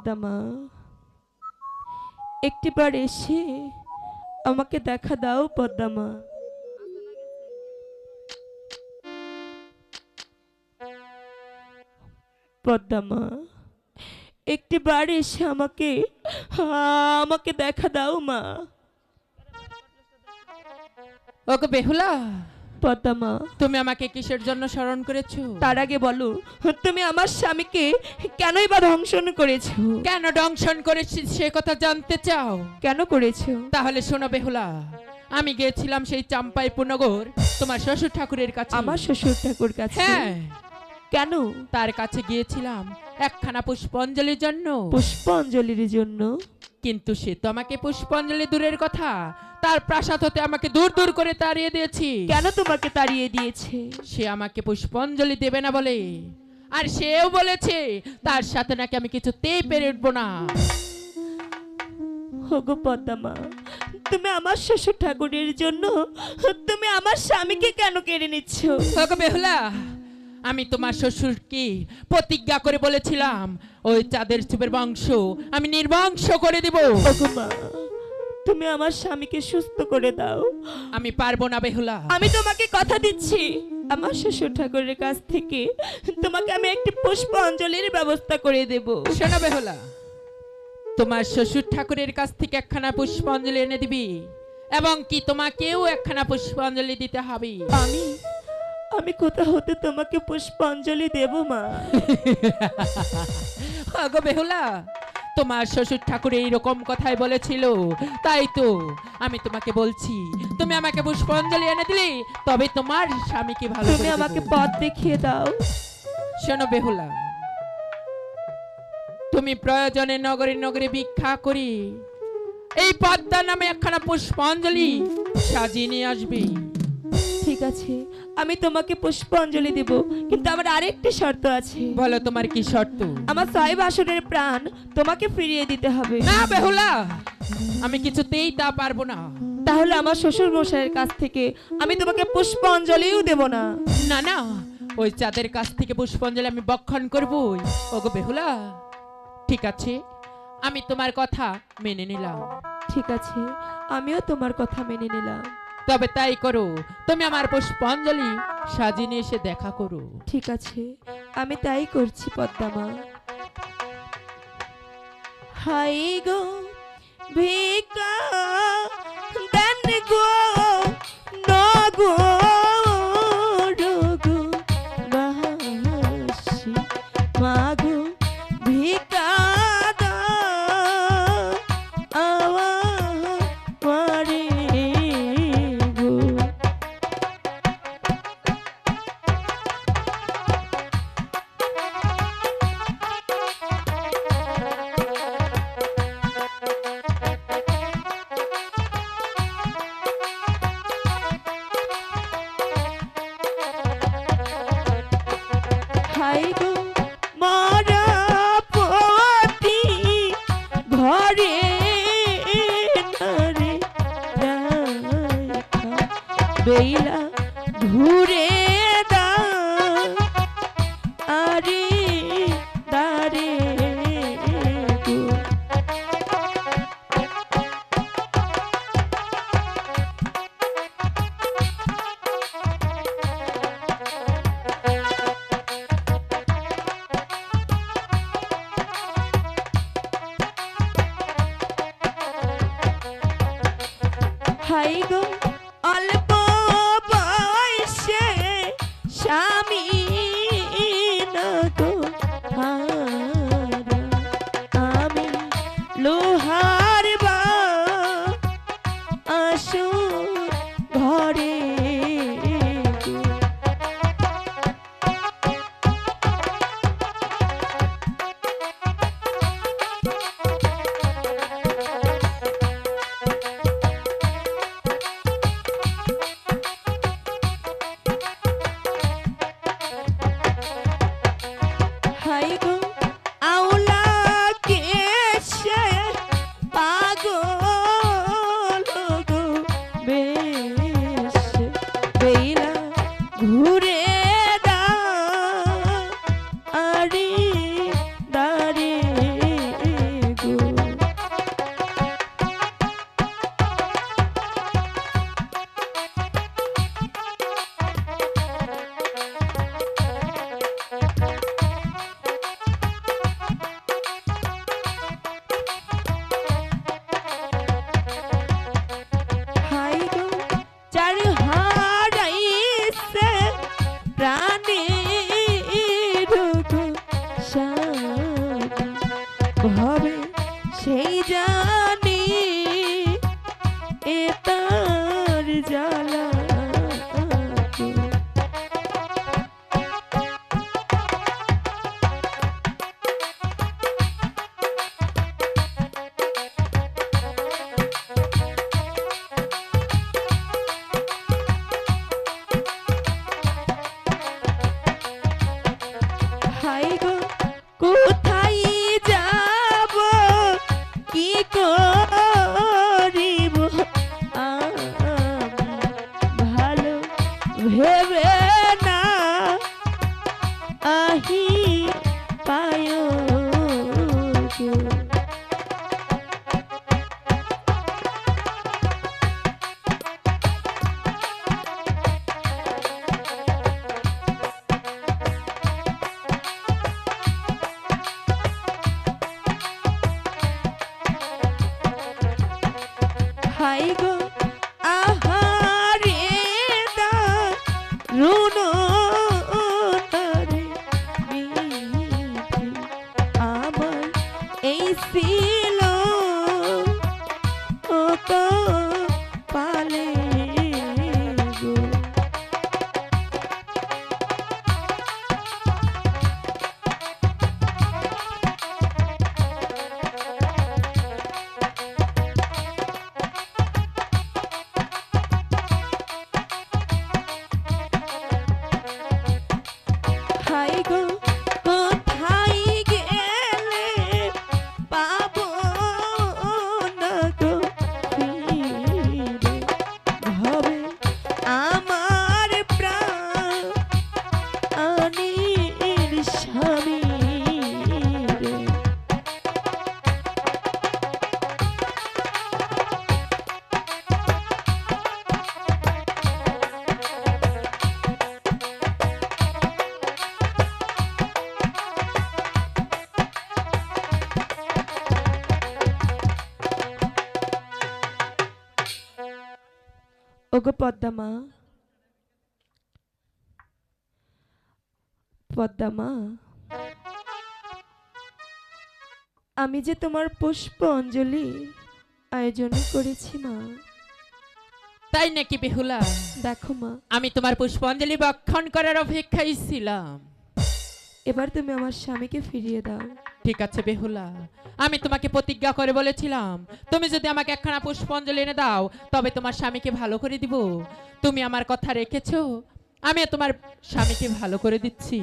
পদ্মা, একটিবার এসে আমাকে দেখা দাও পদ্মা। পদ্মা, একটিবার এসে আমাকে আমাকে দেখা দাও মা। ওগো বেহুলা, পদ্মা, তুমি আমাকে কিসের জন্য স্মরণ করেছো? তার আগে বলো, তুমি আমার স্বামীকে কেনই বা ধ্বংসন করেছো? কেন দংশন করেছি সে কথা জানতে চাও? কেন করেছো? তাহলে শোনো বেহুলা, আমি গিয়েছিলাম সেই চাম্পাইপুরনগর তোমার শ্বশুর ঠাকুরের কাছে। আমার শ্বশুর ঠাকুর কাছে? হ্যাঁ। কেন? তার কাছে গিয়েছিলাম একখানা পুষ্পাঞ্জলির জন্য। পুষ্পাঞ্জলির জন্য? কিন্তু সে তো আমাকে পুষ্পাঞ্জলি দূরের কথা, তার প্রাসাদ হতে আমাকে দূর দূর করে তাড়িয়ে দিয়েছি। কেন তোমাকে তাড়িয়ে দিয়েছে? সে আমাকে পুষ্পাঞ্জলি দেবে না বলে, আর সেও বলেছে তার সাথে নাকি আমি কিছুতেই পেরে উঠবো না। ওগো পদ্মা, তুমি আমার শ্বশুর ঠাকুরের জন্য তুমি আমার স্বামীকে কেন কেড়ে নিচ্ছ? ওগো বেহুলা, আমি তোমার শ্বশুরকে প্রতিজ্ঞা করে বলেছিলাম ওই চাঁদের চুপের বংশ আমি নির্বংশ করে দিব। ওগো মা, তুমি আমার স্বামীকে সুস্থ করে দাও। আমি পারবো না বেহুলা। আমি তোমাকে কথা দিচ্ছি, আমার শ্বশুর ঠাকুরের কাছ থেকে তোমাকে আমি একটি পুষ্পাঞ্জলির ব্যবস্থা করে দেব। শোনো বেহুলা, তোমার শ্বশুর ঠাকুরের কাছ থেকে একখানা পুষ্পাঞ্জলি এনে দিবি, এবং কি তোমাকেও একখানা পুষ্পাঞ্জলি দিতে হবে। আমি আমি কোথা হতে তোমাকে পুষ্পাঞ্জলি দেব মা? আগো বেহুলা, তোমার শ্বশুর ঠাকুর এইরকম কথাই বলেছিল, তাই তো আমি তোমাকে বলছি তুমি আমাকে পুষ্পাঞ্জলি এনে দিলে তবে তোমার স্বামীকে ভালো তুমি করে দেব। আমাকে পথ দেখিয়ে দাও। শোনো বেহুলা, তুমি প্রয়োজনে নগরে নগরে ভিক্ষা করি এই পদ্মা নামে একখানা পুষ্পাঞ্জলি সাজিয়ে নিয়ে আসবে। ঠিক আছে, আমি তোমাকে পুষ্পাঞ্জলি দেব, কিন্তু আমার আরেকটি শর্ত আছে। বলো তোমার কি শর্ত? আমার 6 বছরের প্রাণ তোমাকে ফিরিয়ে দিতে হবে। না বেহুলা, আমি কিছুতেই তা পারবো না। তাহলে আমার শ্বশুর মশাইয়ের কাছ থেকে আমি তোমাকে পুষ্পাঞ্জলিও দেব না। না না, ওই চাঁদের কাছ থেকে পুষ্পাঞ্জলি আমি বক্ষণ করবই। ওগো বেহুলা, ঠিক আছে, আমি তোমার কথা মেনে নিলাম। ঠিক আছে, আমিও তোমার কথা মেনে নিলাম। তবে তাই করো, তুমি আমার পুষ্পাঞ্জলি সাজিয়ে নিয়ে এসে দেখা করো। ঠিক আছে, আমি তাই করছি পদ্মা মা। হাই গো ভিকা দেন গো না গো রোগো বাসি মাগো ভিকা দাও আমারে গো। হাই গো মরা পতি ঘরে নারে রাখা বেলা ঘুরে দা আরে দারে গো। হাই গো অল্প বয়সে স্বামী না গো হারা, আমি লোহার বা আসো ঘরে গো। ভাবে সেই জানি এ তার জ্বালা গো। হাই গো কোথায় যাব কি করিব আমি ভালো ভেবে না আহি পায় গো। হাই গো আহারে দারুণ তারে বিধি আমার এই ছিল ও পালে গো। হাই গো কোথায় গেলে পাবো না গো ফিরে হবে আমার প্রাণের স্বামী রে। ওগো পদ্মা মা, আমি যে তোমার পুষ্প অঞ্জলি আয়োজন করেছি মা। তাই নাকি বেহুলা? দেখো মা, আমি তোমার পুষ্পাঞ্জলি বক্ষণ করার অপেক্ষায় ছিলাম। এবার তুমি আমার স্বামীকে ফিরিয়ে দাও। ঠিক আছে বেহুলা, আমি তোমাকে প্রতিজ্ঞা করে বলেছিলাম তুমি যদি আমাকে একখানা পুষ্পাঞ্জলি এনে দাও তবে তোমার স্বামীকে ভালো করে দিব। তুমি আমার কথা রেখেছো, আমি তোমার স্বামীকে ভালো করে দিচ্ছি।